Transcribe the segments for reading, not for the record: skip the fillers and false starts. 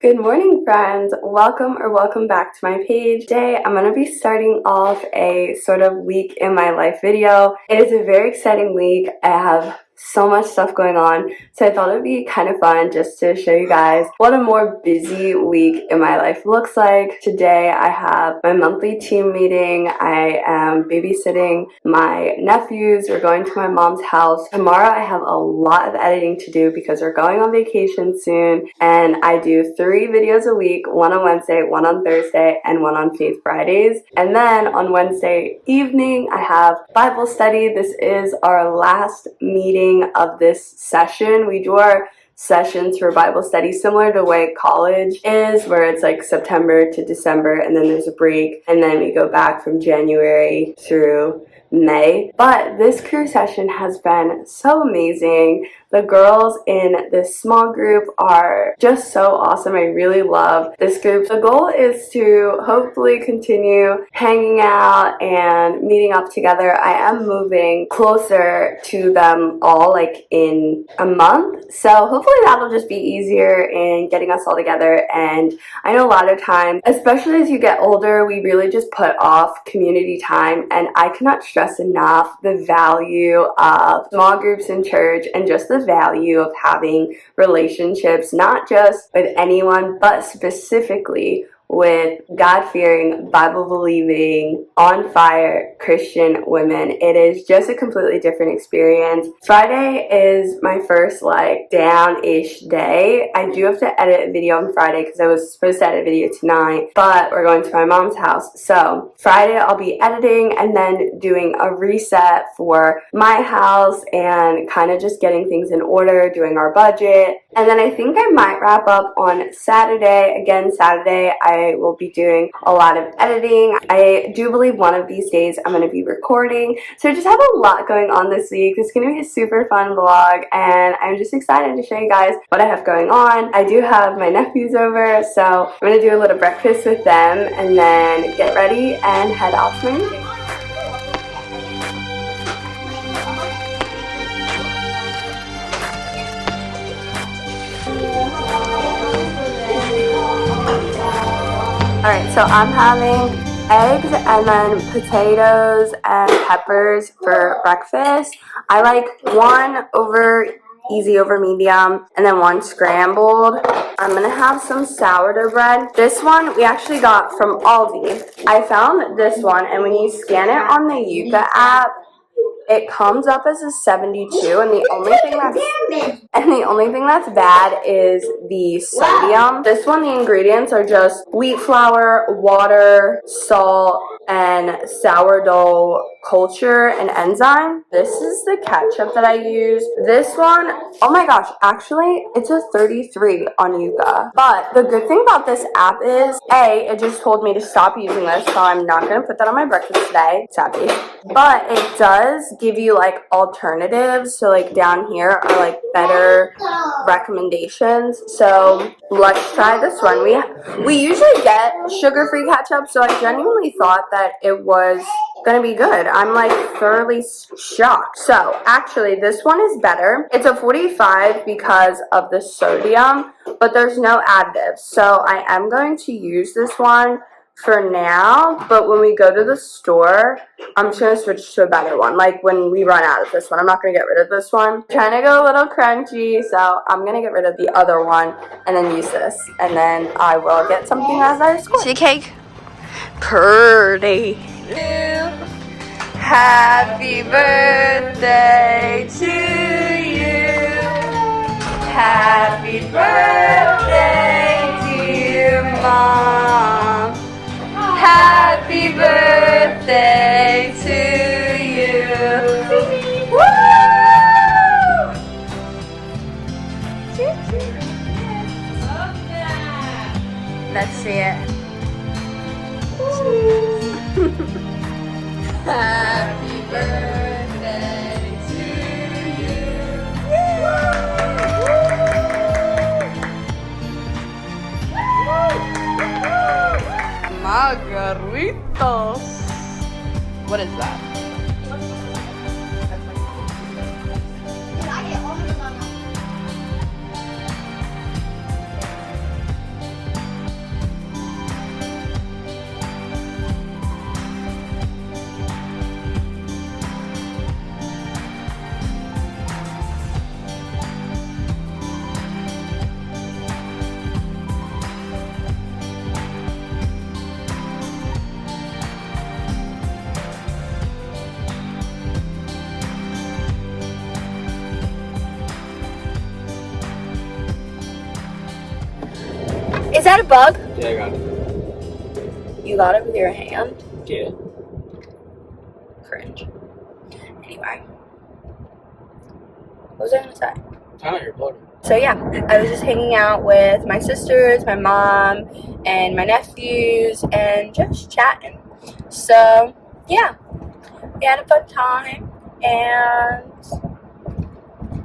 Good morning, friends. Welcome back to my page. Today I'm going to be starting off a sort of week in my life video. It is a very exciting week. I have so much stuff going on, so I thought it'd be kind of fun just to show you guys what a more busy week in my life looks like. Today I have my monthly team meeting. I am babysitting my nephews. We're going to my mom's house. Tomorrow I have a lot of editing to do because we're going on vacation soon, and I do 3 videos a week, one on Wednesday, one on Thursday, and one on Faith Fridays. And then on Wednesday evening I have Bible study. This is our last meeting of this session. We do our sessions for Bible study similar to the way college is, where it's like September to December and then there's a break and then we go back from January through May. But this career session has been so amazing. The girls in this small group are just so awesome. I really love this group. The goal is to hopefully continue hanging out and meeting up together. I am moving closer to them all like in a month, so hopefully that'll just be easier in getting us all together. And I know a lot of times, especially as you get older, we really just put off community time, and I cannot stress enough the value of small groups in church and just the value of having relationships, not just with anyone, but specifically with God-fearing, Bible-believing, on-fire Christian women. It is just a completely different experience. Friday is my first like down-ish day. I do have to edit a video on Friday because I was supposed to edit a video tonight, but we're going to my mom's house. So Friday I'll be editing and then doing a reset for my house and kind of just getting things in order, doing our budget. And then I think I might wrap up on Saturday. Again, Saturday I will be doing a lot of editing. I do believe one of these days I'm going to be recording. So I just have a lot going on this week. It's going to be a super fun vlog, and I'm just excited to show you guys what I have going on. I do have my nephews over, so I'm going to do a little breakfast with them and then get ready and head out to my meeting. Alright, so I'm having eggs and then potatoes and peppers for breakfast. I like one easy over medium and then one scrambled. I'm gonna have some sourdough bread. This one we actually got from Aldi. I found this one, and when you scan it on the Yuka app, it comes up as a 72, and the only thing that's bad is the sodium. This one, the ingredients are just wheat flour, water, salt, and sourdough culture and enzyme. This is the ketchup that I use. This one, oh my gosh, actually it's a 33 on Yuka. But the good thing about this app is, it just told me to stop using this, so I'm not gonna put that on my breakfast today, sadly. But it does give you like alternatives, so like down here are like better recommendations. So let's try this one. We usually get sugar-free ketchup, so I genuinely thought that it was gonna be good. I'm like thoroughly shocked. So actually this one is better. It's a 45 because of the sodium, but there's no additives, so I am going to use this one for now. But when we go to the store, I'm just gonna switch to a better one. Like when we run out of this one, I'm not gonna get rid of this one. I'm trying to go a little crunchy, so I'm gonna get rid of the other one and then use this, and then I will get something as I score. See cake? Pretty. Happy birthday to you. Happy birthday, dear Mom. Happy birthday to you. Woo! Let's see it. Happy birthday to you. Margaritas. What is that? that a bug? Yeah, I got it. You got it with your hand? Yeah. Cringe. Anyway. What was I gonna say? I know you're bloated. So yeah, I was just hanging out with my sisters, my mom, and my nephews, and just chatting. So yeah, we had a fun time, and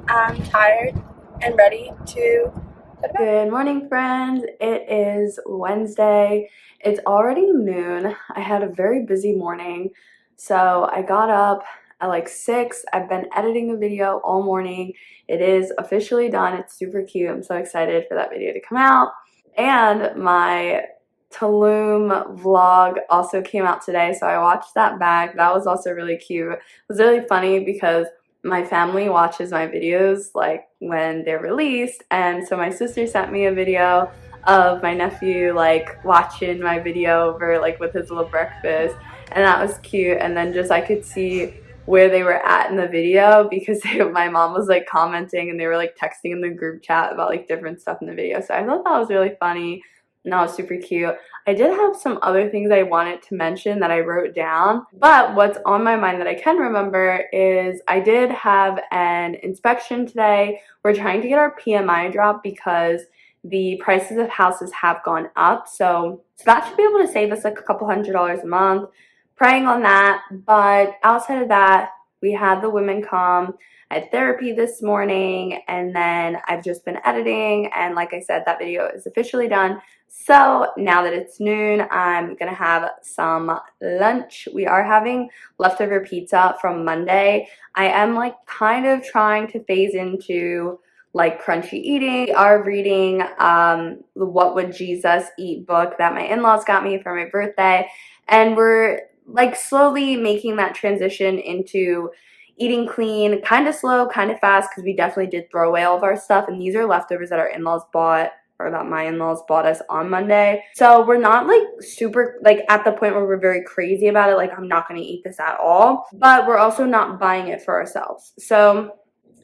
I'm tired and ready to go to bed. Good morning, friends. It is Wednesday. It's already noon. I had a very busy morning, so I got up at like 6. I've been editing a video all morning. It is officially done. It's super cute. I'm so excited for that video to come out. And my Tulum vlog also came out today, so I watched that back. That was also really cute. It was really funny because my family watches my videos like when they're released, and so my sister sent me a video of my nephew like watching my video over like with his little breakfast, and that was cute. And then just I could see where they were at in the video because my mom was like commenting and they were like texting in the group chat about like different stuff in the video. So I thought that was really funny and that was super cute. I did have some other things I wanted to mention that I wrote down, but what's on my mind that I can remember is I did have an inspection today. We're trying to get our PMI dropped because the prices of houses have gone up, so that should be able to save us like a couple $100s a month. Praying on that, but outside of that, we had the women come. I had therapy this morning, and then I've just been editing, and like I said, that video is officially done. So now that it's noon, I'm gonna have some lunch. We are having leftover pizza from Monday. I am like kind of trying to phase into like crunchy eating. We are reading the What Would Jesus Eat book that my in-laws got me for my birthday, and we're like slowly making that transition into eating clean, kind of slow, kind of fast, because we definitely did throw away all of our stuff, and these are leftovers that our in-laws bought, or that my in-laws bought us on Monday. So we're not like super like at the point where we're very crazy about it, like I'm not going to eat this at all, but we're also not buying it for ourselves. So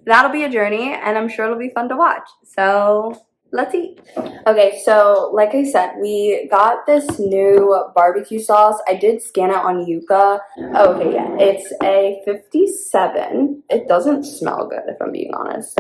that'll be a journey, and I'm sure it'll be fun to watch. So let's eat. Okay, so like I said, we got this new barbecue sauce. I did scan it on Yuka. Oh, okay, yeah, it's a 57. It doesn't smell good, if I'm being honest.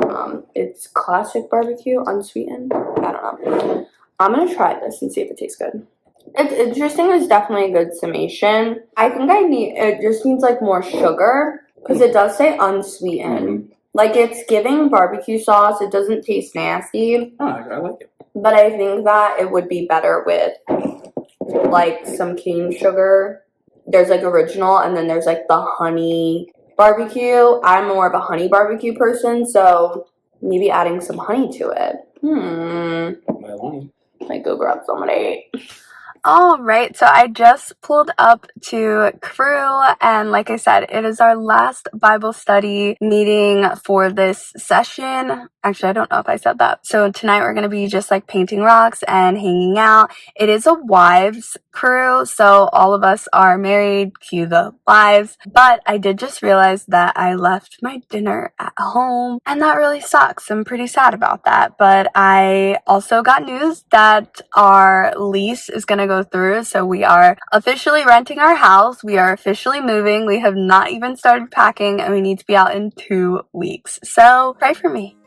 It's classic barbecue, unsweetened. I don't know. I'm gonna try this and see if it tastes good. It's interesting. It's definitely a good summation. I think it just needs like more sugar because it does say unsweetened. Like, it's giving barbecue sauce. It doesn't taste nasty. Oh, I like it. But I think that it would be better with, like, some cane sugar. There's, like, original, and then there's, like, the honey barbecue. I'm more of a honey barbecue person, so maybe adding some honey to it. Might go grab some of that. Alright, so I just pulled up to Crew, and like I said, it is our last Bible study meeting for this session. Actually, I don't know if I said that. So tonight we're going to be just like painting rocks and hanging out. It is a wives crew, so all of us are married, cue the wives. But I did just realize that I left my dinner at home, and that really sucks. I'm pretty sad about that. But I also got news that our lease is going to go through, so we are officially renting our house. We are officially moving. We have not even started packing, and we need to be out in 2 weeks. So pray for me.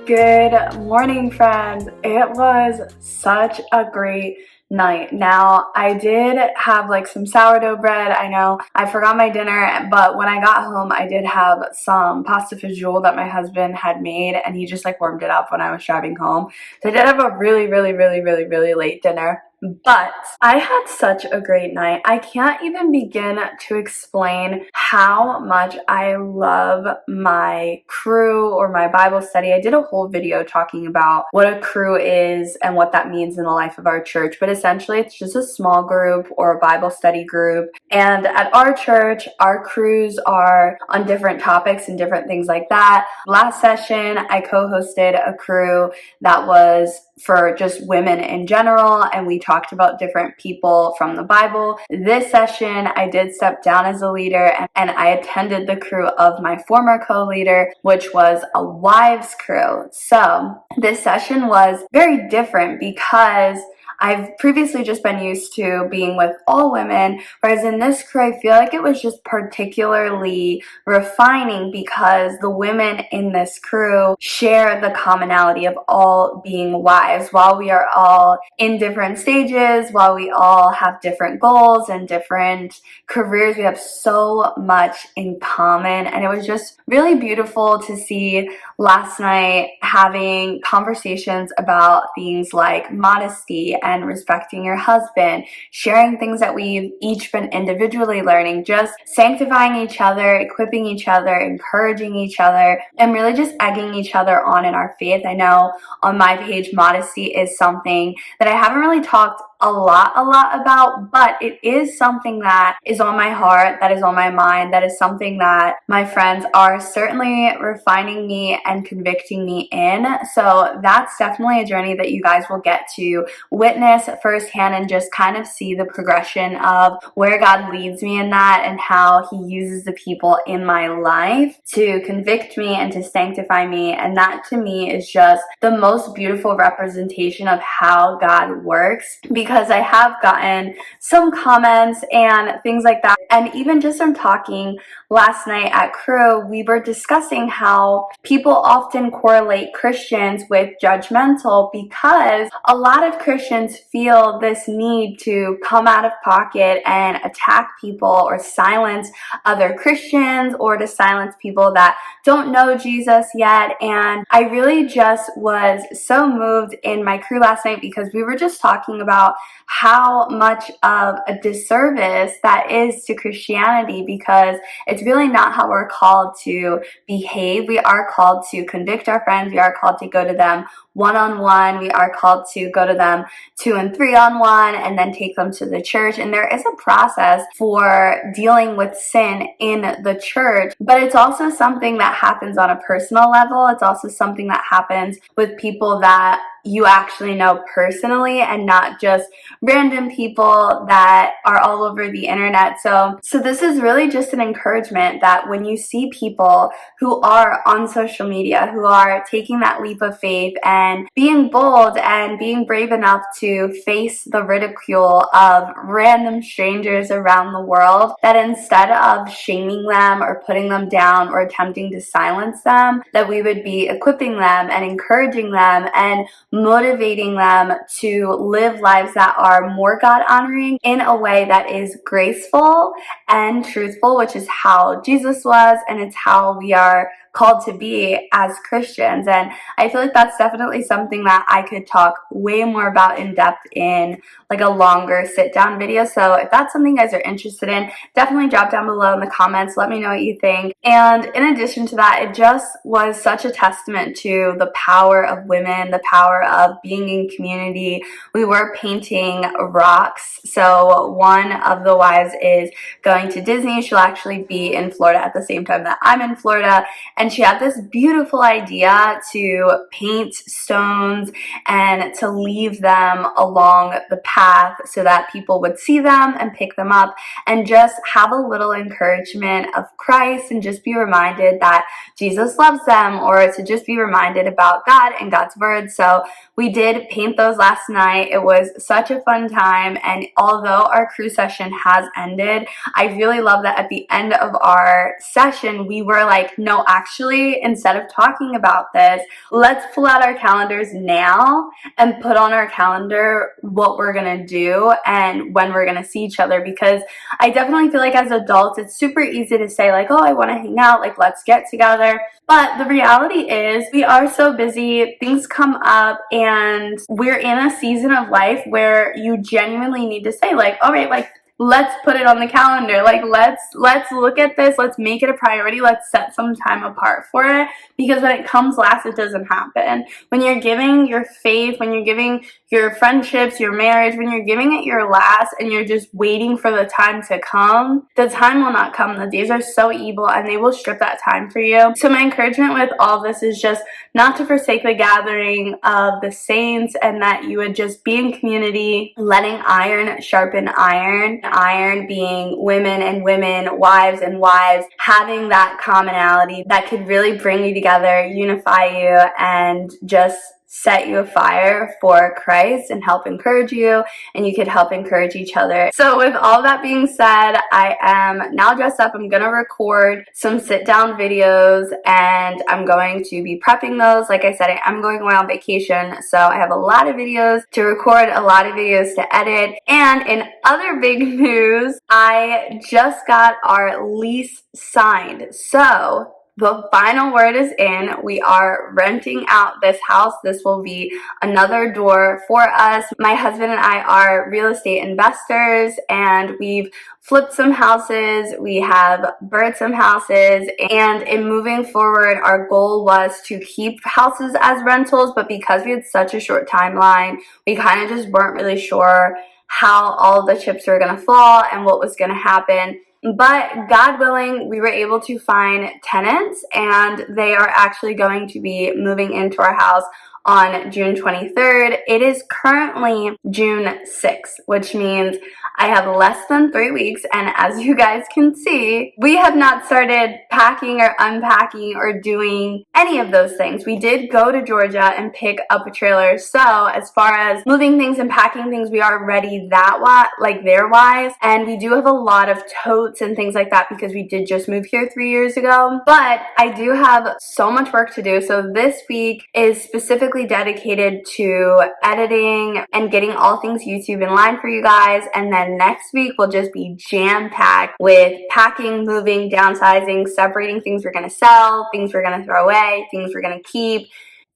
Good morning, friends. It was such a great night. Now, I did have like some sourdough bread. I know I forgot my dinner, but when I got home, I did have some pasta fagioli that my husband had made, and he just like warmed it up when I was driving home. So I did have a really late dinner. But I had such a great night. I can't even begin to explain how much I love my crew or my Bible study. I did a whole video talking about what a crew is and what that means in the life of our church. But essentially, it's just a small group or a Bible study group. And at our church, our crews are on different topics and different things like that. Last session, I co-hosted a crew that was for just women in general, and we talked about different people from the Bible. This session, I did step down as a leader, and I attended the crew of my former co-leader, which was a wives crew. So this session was very different because I've previously just been used to being with all women, whereas in this crew, I feel like it was just particularly refining because the women in this crew share the commonality of all being wives. While we are all in different stages, while we all have different goals and different careers, we have so much in common, and it was just really beautiful to see last night having conversations about things like modesty and respecting your husband, sharing things that we've each been individually learning, just sanctifying each other, equipping each other, encouraging each other, and really just egging each other on in our faith. I know on my page, modesty is something that I haven't really talked a lot about, but it is something that is on my heart, that is on my mind, that is something that my friends are certainly refining me and convicting me in. So that's definitely a journey that you guys will get to witness firsthand and just kind of see the progression of where God leads me in that and how he uses the people in my life to convict me and to sanctify me. And that to me is just the most beautiful representation of how God works, because I have gotten some comments and things like that. And even just from talking last night at crew, we were discussing how people often correlate Christians with judgmental because a lot of Christians feel this need to come out of pocket and attack people or silence other Christians or to silence people that don't know Jesus yet. And I really just was so moved in my crew last night because we were just talking about how much of a disservice that is to Christianity, because it's really not how we're called to behave. We are called to convict our friends. We are called to go to them one-on-one. We are called to go to them 2 and 3-on-1 and then take them to the church. And there is a process for dealing with sin in the church, but it's also something that happens on a personal level. It's also something that happens with people that you actually know personally and not just random people that are all over the internet. So this is really just an encouragement that when you see people who are on social media, who are taking that leap of faith and being bold and being brave enough to face the ridicule of random strangers around the world, that instead of shaming them or putting them down or attempting to silence them, that we would be equipping them and encouraging them and motivating them to live lives that are more God-honoring in a way that is graceful and truthful, which is how Jesus was, and it's how we are called to be as Christians. And I feel like that's definitely something that I could talk way more about in depth in like a longer sit down video. So if that's something you guys are interested in, definitely drop down below in the comments. Let me know what you think. And in addition to that, it just was such a testament to the power of women, the power of being in community. We were painting rocks. So one of the wives is going to Disney. She'll actually be in Florida at the same time that I'm in Florida. And she had this beautiful idea to paint stones and to leave them along the path so that people would see them and pick them up and just have a little encouragement of Christ and just be reminded that Jesus loves them, or to just be reminded about God and God's word. So we did paint those last night. It was such a fun time, and although our crew session has ended, I really love that at the end of our session we were like, no, actually, instead of talking about this, let's pull out our calendars now and put on our calendar what we're gonna do and when we're gonna see each other. Because I definitely feel like as adults it's super easy to say like, oh, I want to hang out, like let's get together, but the reality is we are so busy, things come up, and we're in a season of life where you genuinely need to say like, all right, like let's put it on the calendar. Like, let's look at this. Let's make it a priority. Let's set some time apart for it, because when it comes last, it doesn't happen. When you're giving your faith, when you're giving your friendships, your marriage, when you're giving it your last and you're just waiting for the time to come, the time will not come. The days are so evil and they will strip that time for you. So my encouragement with all this is just not to forsake the gathering of the saints, and that you would just be in community, letting iron sharpen iron. Iron being women and women, wives and wives, having that commonality that could really bring you together, unify you, and just set you afire for Christ and help encourage you, and you could help encourage each other. So with all that being said, I am now dressed up. I'm gonna record some sit down videos and I'm going to be prepping those. Like I said, I'm going away on vacation, so I have a lot of videos to record, a lot of videos to edit. And in other big news, I just got our lease signed. So the final word is in. We are renting out this house. This will be another door for us. My husband and I are real estate investors, and we've flipped some houses. We have birthed some houses, and in moving forward, our goal was to keep houses as rentals, but because we had such a short timeline, we kind of just weren't really sure how all the chips were going to fall and what was going to happen. But God willing, we were able to find tenants, and they are actually going to be moving into our house on June 23rd. It is currently June 6th, which means I have less than 3 weeks, and as you guys can see, we have not started packing or unpacking or doing any of those things. We did go to Georgia and pick up a trailer, so as far as moving things and packing things, we are ready there-wise, and we do have a lot of totes and things like that because we did just move here 3 years ago. But I do have so much work to do, so this week is specifically dedicated to editing and getting all things YouTube in line for you guys, and then next week will just be jam-packed with packing, moving, downsizing, separating things we're going to sell, things we're going to throw away, things we're going to keep.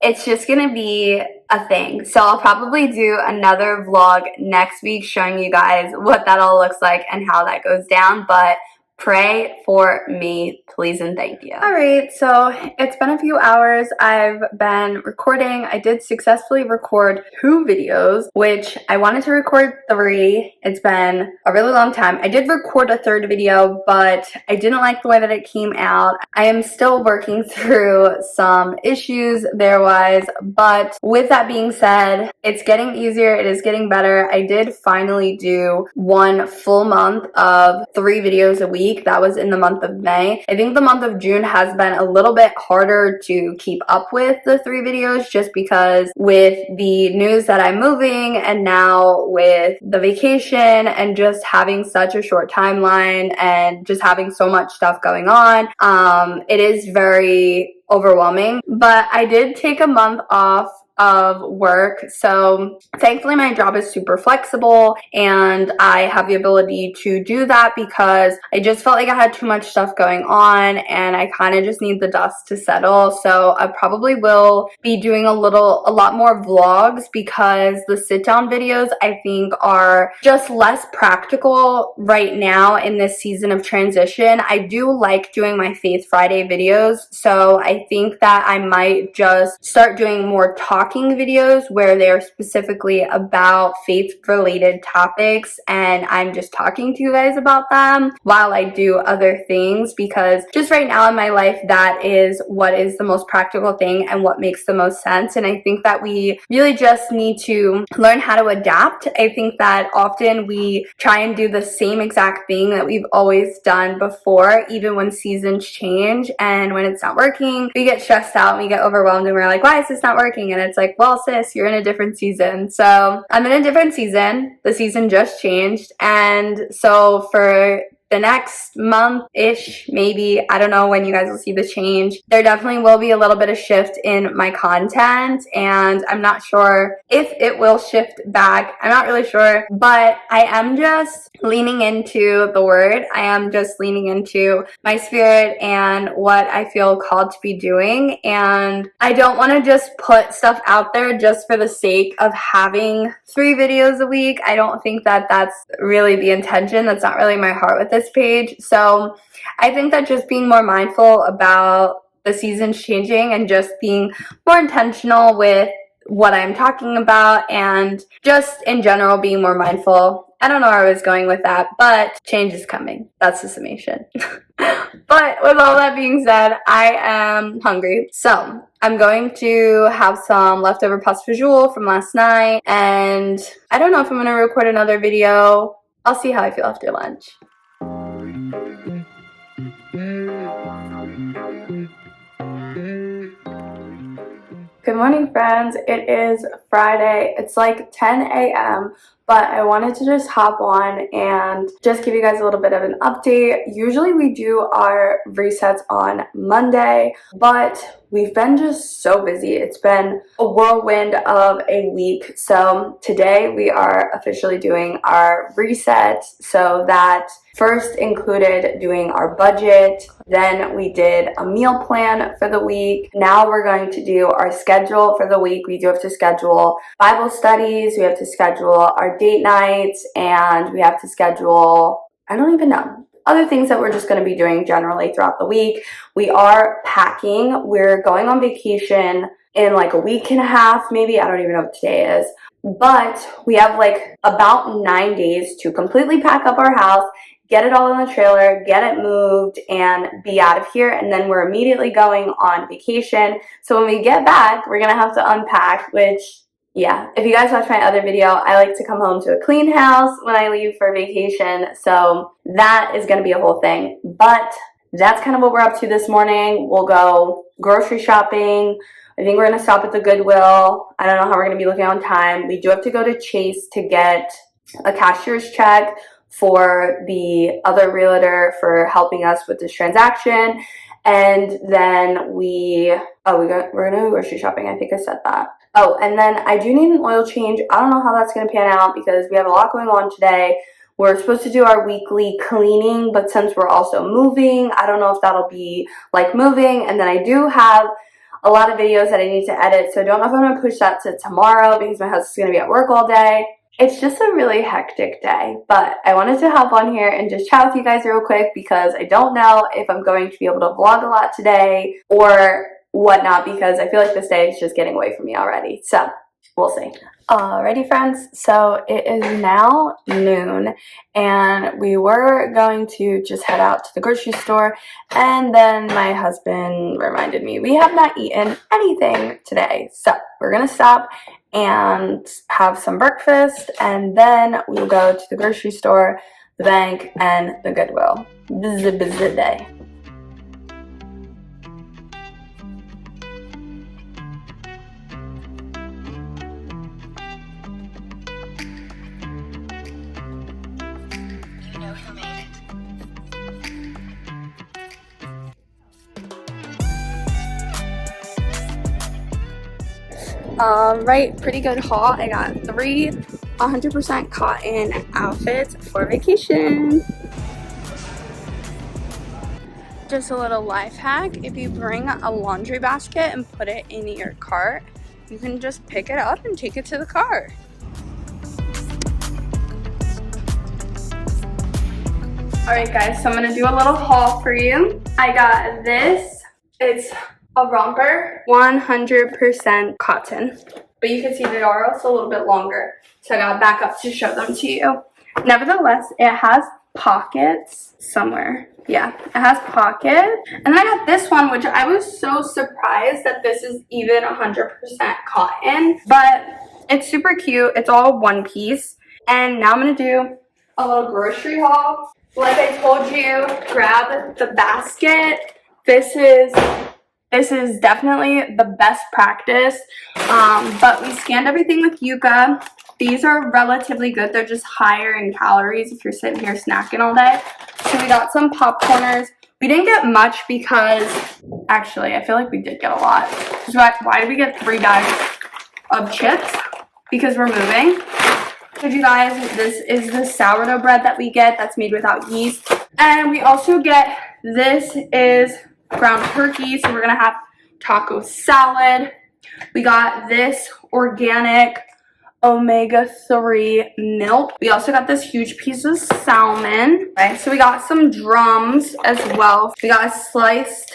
It's just going to be a thing. So I'll probably do another vlog next week showing you guys what that all looks like and how that goes down. But pray for me, please and thank you. Alright, so it's been a few hours. I've been recording. I did successfully record 2 videos, which I wanted to record 3. It's been a really long time. I did record a 3rd video, but I didn't like the way that it came out. I am still working through some issues there-wise, but with that being said, it's getting easier. It is getting better. I did finally do 1 full month of 3 videos a week. That was in the month of May. I think the month of June has been a little bit harder to keep up with the 3 videos, just because with the news that I'm moving, and now with the vacation, and just having such a short timeline and just having so much stuff going on, it is very overwhelming. But I did take a month off of work, so thankfully my job is super flexible and I have the ability to do that, because I just felt like I had too much stuff going on and I kind of just need the dust to settle. So I probably will be doing a lot more vlogs, because the sit down videos I think are just less practical right now in this season of transition. I do like doing my Faith Friday videos, so I think that I might just start doing more talking videos where they're specifically about faith related topics, and I'm just talking to you guys about them while I do other things, because just right now in my life, that is what is the most practical thing and what makes the most sense. And I think that we really just need to learn how to adapt. I think that often we try and do the same exact thing that we've always done before, even when seasons change, and when it's not working, we get stressed out and we get overwhelmed and we're like, why is this not working? And it's like, well, sis, you're in a different season. So I'm in a different season. The season just changed. And so for the next month-ish, maybe, I don't know when you guys will see the change, there definitely will be a little bit of shift in my content, and I'm not sure if it will shift back. I'm not really sure, but I am just leaning into the word. I am just leaning into my spirit and what I feel called to be doing, and I don't want to just put stuff out there just for the sake of having 3 videos a week. I don't think that that's really the intention. That's not really my heart with this page. So I think that just being more mindful about the seasons changing and just being more intentional with what I'm talking about and just in general being more mindful. I don't know where I was going with that, but change is coming. That's the summation. But with all that being said, I am hungry. So I'm going to have some leftover pasta fajoule from last night, and I don't know if I'm going to record another video. I'll see how I feel after lunch. Good morning, friends. It is Friday. It's like 10 a.m., but I wanted to just hop on and just give you guys a little bit of an update. Usually we do our resets on Monday, but we've been just so busy. It's been a whirlwind of a week. So today we are officially doing our reset. So that first included doing our budget. Then we did a meal plan for the week. Now we're going to do our schedule for the week. We do have to schedule Bible studies. We have to schedule our date nights, and we have to schedule, I don't even know, other things that we're just going to be doing generally throughout the week. We are packing. We're going on vacation in like a week and a half, maybe. I don't even know what today is. But we have like about 9 days to completely pack up our house, get it all in the trailer, get it moved, and be out of here. And then we're immediately going on vacation. So when we get back, we're going to have to unpack, which, yeah, if you guys watch my other video, I like to come home to a clean house when I leave for vacation. So that is going to be a whole thing. But that's kind of what we're up to this morning. We'll go grocery shopping. I think we're going to stop at the Goodwill. I don't know how we're going to be looking on time. We do have to go to Chase to get a cashier's check for the other realtor for helping us with this transaction. And then we're gonna go grocery shopping. I think I said that. Oh, and then I do need an oil change. I don't know how that's gonna pan out because we have a lot going on today. We're supposed to do our weekly cleaning, but since we're also moving, I don't know if that'll be like moving. And then I do have a lot of videos that I need to edit, so I don't know if I'm gonna push that to tomorrow because my husband's gonna be at work all day. It's just a really hectic day, but I wanted to hop on here and just chat with you guys real quick because I don't know if I'm going to be able to vlog a lot today or whatnot because I feel like this day is just getting away from me already. So we'll see. Alrighty, friends, so it is now noon and we were going to just head out to the grocery store, and then my husband reminded me we have not eaten anything today, so we're gonna stop and have some breakfast, and then we'll go to the grocery store, the bank, and the Goodwill. Busy, busy day. Right, pretty good haul. I got 3 100% cotton outfits for vacation. Just a little life hack: if you bring a laundry basket and put it in your cart, you can just pick it up and take it to the car. Alright guys, so I'm going to do a little haul for you. I got this. It's a romper, 100% cotton. But you can see they are also a little bit longer. So I got back up to show them to you. Nevertheless, it has pockets somewhere. Yeah, it has pockets. And then I got this one, which I was so surprised that this is even 100% cotton. But it's super cute. It's all one piece. And now I'm going to do a little grocery haul. Like I told you, grab the basket. This is This is definitely the best practice, but we scanned everything with Yuka. These are relatively good. They're just higher in calories if you're sitting here snacking all day. So we got some popcorners. We didn't get much because, actually, I feel like we did get a lot. Why did we get 3 bags of chips? Because we're moving. So you guys, this is the sourdough bread that we get that's made without yeast. And we also get, this is ground turkey, so we're gonna have taco salad. We got this organic omega-3 milk. We also got this huge piece of salmon. Right, so we got some drums as well. We got a sliced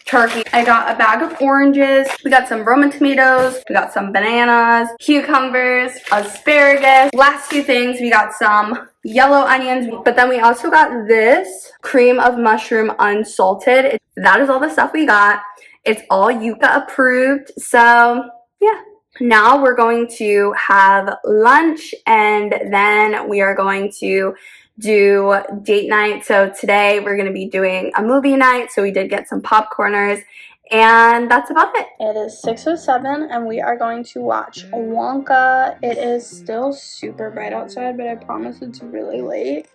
turkey. I got a bag of oranges. We got some Roma tomatoes. We got some bananas, cucumbers, asparagus. Last few things, we got some yellow onions, but then we also got this cream of mushroom unsalted. That is all the stuff we got. It's all Yuka approved. So yeah. Now we're going to have lunch, and then we are going to do date night. So today we're going to be doing a movie night. So we did get some popcorners, and that's about it. It is 6:07 and we are going to watch Wonka. It is still super bright outside, but I promise it's really late.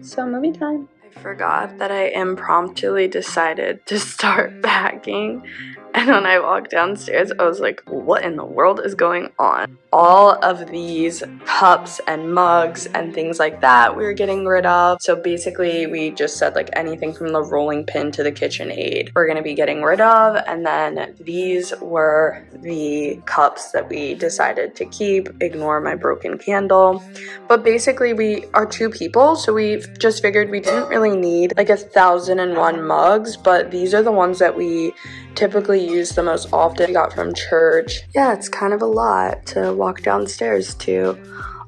So movie time. I forgot that I impromptu decided to start packing. And when I walked downstairs, I was like, what in the world is going on? All of these cups and mugs and things like that we were getting rid of. So basically, we just said like anything from the rolling pin to the KitchenAid we're going to be getting rid of. And then these were the cups that we decided to keep. Ignore my broken candle. But basically, we are 2 people, so we just figured we didn't really need like 1,001 mugs, but these are the ones that we typically use the most often. We got from church. Yeah, it's kind of a lot to walk downstairs to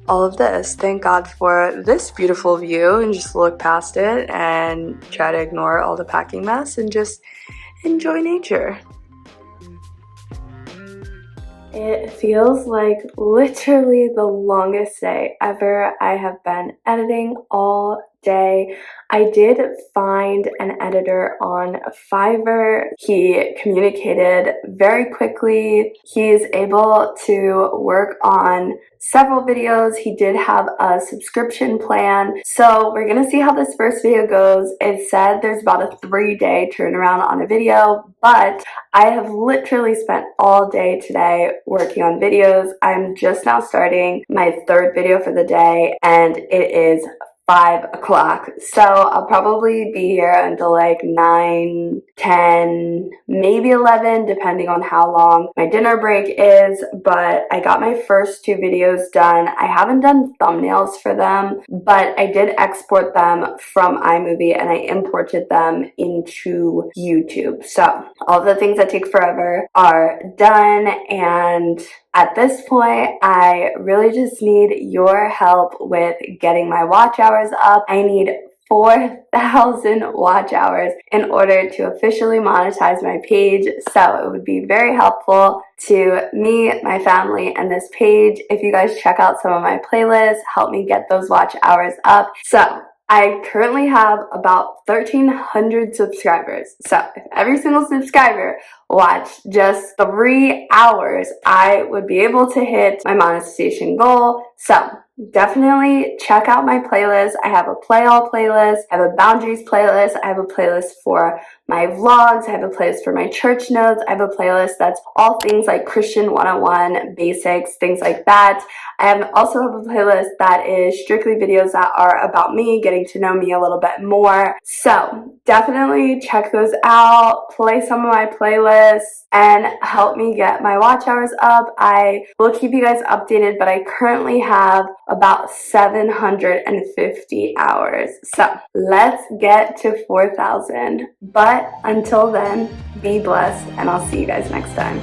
all of this. Thank God for this beautiful view, and just look past it and try to ignore all the packing mess and just enjoy nature. It feels like literally the longest day ever. I have been editing all day. I did find an editor on Fiverr. He communicated very quickly. He's able to work on several videos. He did have a subscription plan. So we're gonna see how this first video goes. It said there's about a 3-day turnaround on a video, but I have literally spent all day today working on videos. I'm just now starting my 3rd video for the day, and it is 5 o'clock. So I'll probably be here until like 9, 10, maybe 11, depending on how long my dinner break is. But I got my first 2 videos done. I haven't done thumbnails for them, but I did export them from iMovie and I imported them into YouTube. So all the things that take forever are done, and at this point, I really just need your help with getting my watch hours up. I need 4,000 watch hours in order to officially monetize my page. So it would be very helpful to me, my family, and this page if you guys check out some of my playlists, help me get those watch hours up. So I currently have about 1,300 subscribers. So if every single subscriber watched just 3 hours, I would be able to hit my monetization goal. So definitely check out my playlist. I have a play all playlist, I have a boundaries playlist, I have a playlist for my vlogs, I have a playlist for my church notes, I have a playlist that's all things like Christian 101, basics, things like that. I also have a playlist that is strictly videos that are about me, getting to know me a little bit more. So definitely check those out, play some of my playlists, and help me get my watch hours up. I will keep you guys updated, but I currently have about 750 hours. So let's get to 4,000. But until then, be blessed, and I'll see you guys next time.